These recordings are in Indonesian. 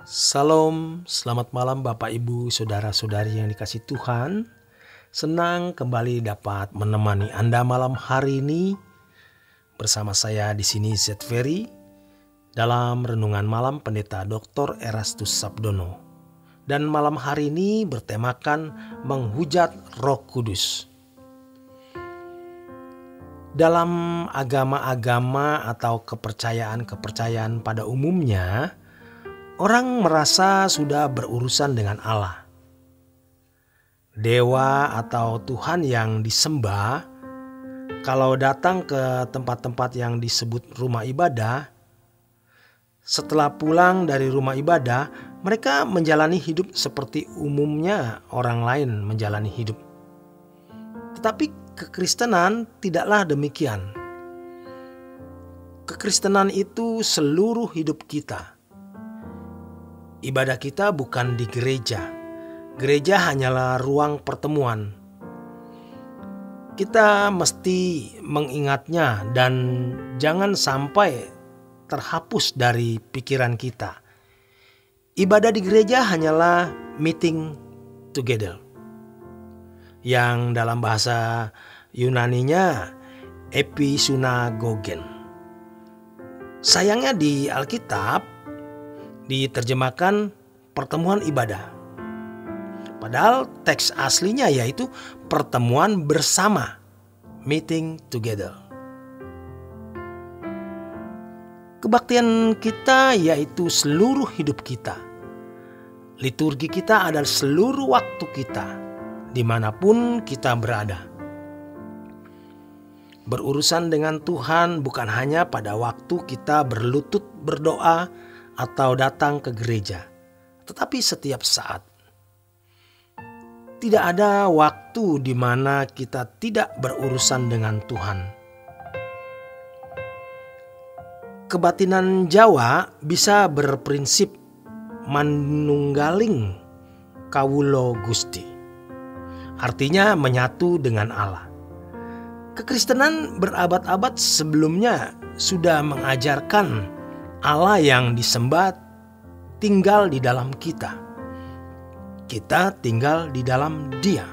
Salam, selamat malam Bapak Ibu, saudara-saudari yang dikasihi Tuhan. Senang kembali dapat menemani Anda malam hari ini bersama saya di sini Zetveri dalam renungan malam Pendeta Dr. Erastus Sabdono. Dan malam hari ini bertemakan menghujat Roh Kudus. Dalam agama-agama atau kepercayaan-kepercayaan pada umumnya, orang merasa sudah berurusan dengan Allah. Dewa atau Tuhan yang disembah, kalau datang ke tempat-tempat yang disebut rumah ibadah, setelah pulang dari rumah ibadah, mereka menjalani hidup seperti umumnya orang lain menjalani hidup. Tetapi kekristenan tidaklah demikian. Kekristenan itu seluruh hidup kita. Ibadah kita bukan di gereja. Gereja hanyalah ruang pertemuan. Kita mesti mengingatnya dan jangan sampai terhapus dari pikiran kita. Ibadah di gereja hanyalah meeting together. Yang dalam bahasa Yunaninya episunagogen. Sayangnya di Alkitab diterjemahkan pertemuan ibadah. Padahal teks aslinya yaitu pertemuan bersama, meeting together. Kebaktian kita yaitu seluruh hidup kita. Liturgi kita adalah seluruh waktu kita, dimanapun kita berada. Berurusan dengan Tuhan bukan hanya pada waktu kita berlutut berdoa atau datang ke gereja, tetapi setiap saat. Tidak ada waktu di mana kita tidak berurusan dengan Tuhan. Kebatinan Jawa bisa berprinsip manunggaling kawulo Gusti. Artinya menyatu dengan Allah. Kekristenan berabad-abad sebelumnya sudah mengajarkan Allah yang disembah tinggal di dalam kita. Kita tinggal di dalam Dia.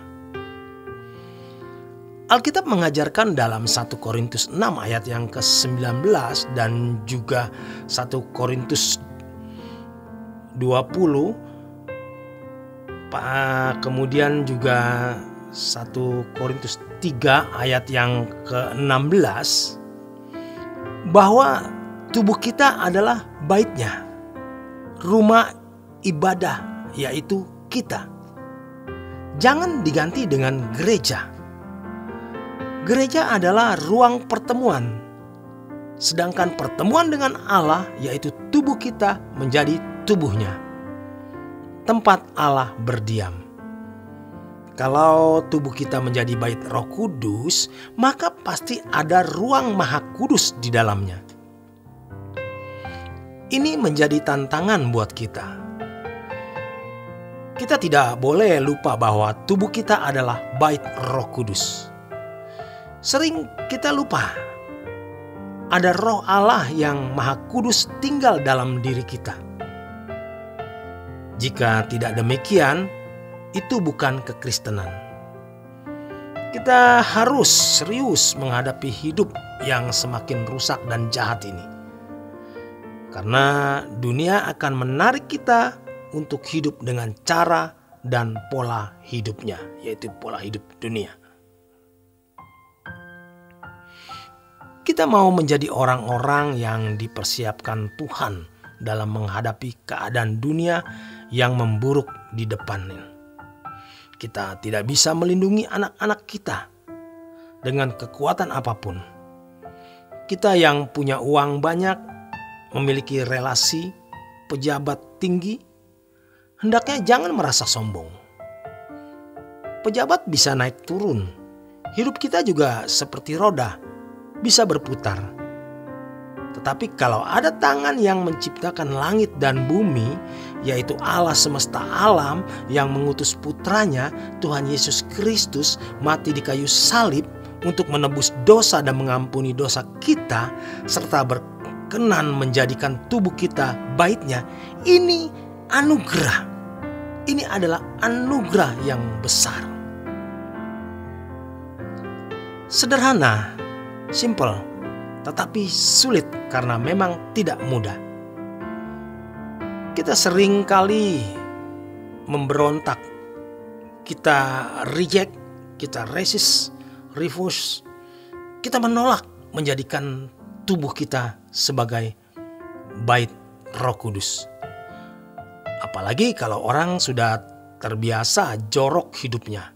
Alkitab mengajarkan dalam 1 Korintus 6 ayat yang ke-19 dan juga 1 Korintus 20, kemudian juga 1 Korintus 3 ayat yang ke-16 bahwa tubuh kita adalah baitnya, rumah ibadah yaitu kita. Jangan diganti dengan gereja. Gereja adalah ruang pertemuan. Sedangkan pertemuan dengan Allah yaitu tubuh kita menjadi tubuhnya. Tempat Allah berdiam. Kalau tubuh kita menjadi bait Roh Kudus, maka pasti ada ruang Maha Kudus di dalamnya. Ini menjadi tantangan buat kita. Kita tidak boleh lupa bahwa tubuh kita adalah bait Roh Kudus. Sering kita lupa ada Roh Allah yang Maha Kudus tinggal dalam diri kita. Jika tidak demikian, itu bukan kekristenan. Kita harus serius menghadapi hidup yang semakin rusak dan jahat ini. Karena dunia akan menarik kita untuk hidup dengan cara dan pola hidupnya, yaitu pola hidup dunia. Kita mau menjadi orang-orang yang dipersiapkan Tuhan dalam menghadapi keadaan dunia yang memburuk di depannya. Kita tidak bisa melindungi anak-anak kita dengan kekuatan apapun. Kita yang punya uang banyak, memiliki relasi, pejabat tinggi, hendaknya jangan merasa sombong. Pejabat bisa naik turun. Hidup kita juga seperti roda, bisa berputar. Tetapi kalau ada tangan yang menciptakan langit dan bumi, yaitu Allah semesta alam yang mengutus putranya, Tuhan Yesus Kristus, mati di kayu salib untuk menebus dosa dan mengampuni dosa kita, serta berkenan menjadikan tubuh kita baitnya. Ini anugerah. Ini adalah anugerah yang besar. Sederhana, simple, tetapi sulit karena memang tidak mudah. Kita sering kali memberontak, kita reject, kita resist, refuse, kita menolak menjadikan tubuh kita sebagai bait Roh Kudus. Apalagi kalau orang sudah terbiasa jorok hidupnya,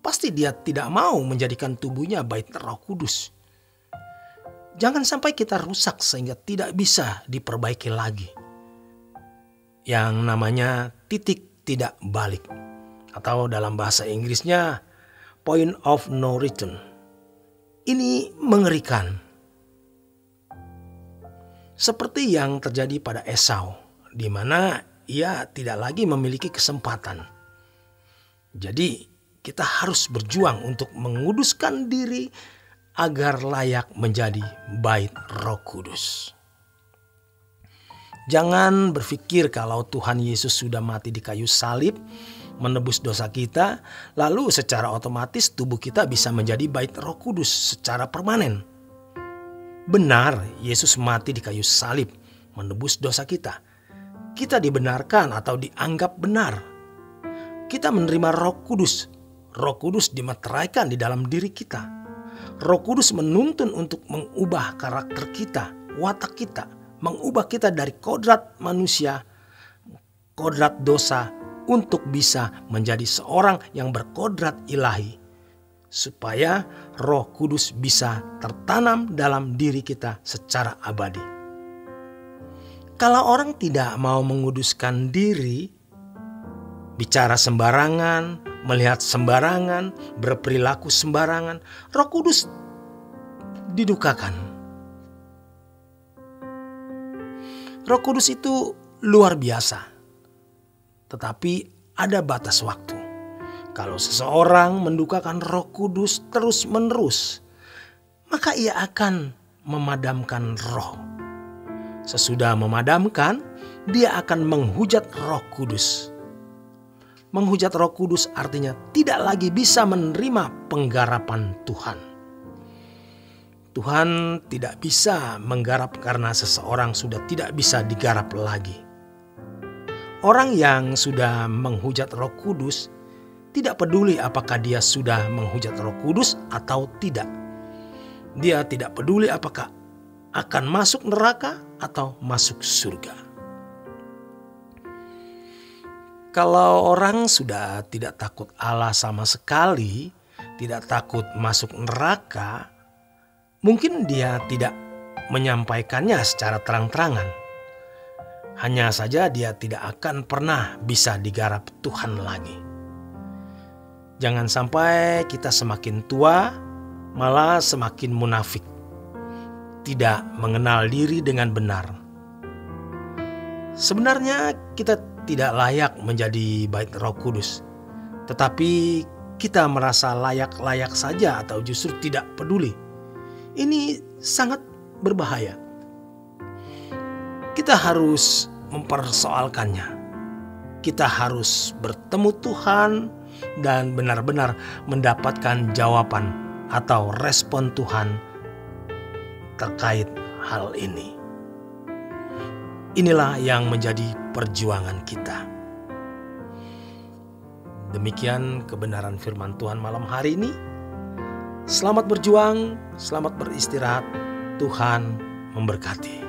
pasti dia tidak mau menjadikan tubuhnya bait Roh Kudus. Jangan sampai kita rusak sehingga tidak bisa diperbaiki lagi. Yang namanya titik tidak balik, atau dalam bahasa Inggrisnya point of no return. Ini mengerikan. Seperti yang terjadi pada Esau, di mana ia tidak lagi memiliki kesempatan. Jadi kita harus berjuang untuk menguduskan diri agar layak menjadi bait Roh Kudus. Jangan berpikir kalau Tuhan Yesus sudah mati di kayu salib, menebus dosa kita, lalu secara otomatis tubuh kita bisa menjadi bait Roh Kudus secara permanen. Benar, Yesus mati di kayu salib, menebus dosa kita. Kita dibenarkan atau dianggap benar. Kita menerima Roh Kudus. Roh Kudus dimeteraikan di dalam diri kita. Roh Kudus menuntun untuk mengubah karakter kita, watak kita, mengubah kita dari kodrat manusia, kodrat dosa, untuk bisa menjadi seorang yang berkodrat ilahi, supaya Roh Kudus bisa tertanam dalam diri kita secara abadi. Kalau orang tidak mau menguduskan diri, bicara sembarangan, melihat sembarangan, berperilaku sembarangan, Roh Kudus didukakan. Roh Kudus itu luar biasa, tetapi ada batas waktu. Kalau seseorang mendukakan Roh Kudus terus-menerus, maka ia akan memadamkan roh. Sesudah memadamkan, dia akan menghujat Roh Kudus. Menghujat Roh Kudus artinya tidak lagi bisa menerima penggarapan Tuhan. Tuhan tidak bisa menggarap karena seseorang sudah tidak bisa digarap lagi. Orang yang sudah menghujat Roh Kudus tidak peduli apakah dia sudah menghujat Roh Kudus atau tidak. Dia tidak peduli apakah akan masuk neraka atau masuk surga. Kalau orang sudah tidak takut Allah sama sekali, tidak takut masuk neraka, mungkin dia tidak menyampaikannya secara terang-terangan. Hanya saja dia tidak akan pernah bisa digarap Tuhan lagi. Jangan sampai kita semakin tua malah semakin munafik, tidak mengenal diri dengan benar. Sebenarnya kita tidak layak menjadi bait Roh Kudus, tetapi kita merasa layak-layak saja atau justru tidak peduli. Ini sangat berbahaya. Kita harus mempersoalkannya. Kita harus bertemu Tuhan dan benar-benar mendapatkan jawaban atau respon Tuhan terkait hal ini. Inilah yang menjadi perjuangan kita. Demikian kebenaran firman Tuhan malam hari ini. Selamat berjuang, selamat beristirahat. Tuhan memberkati.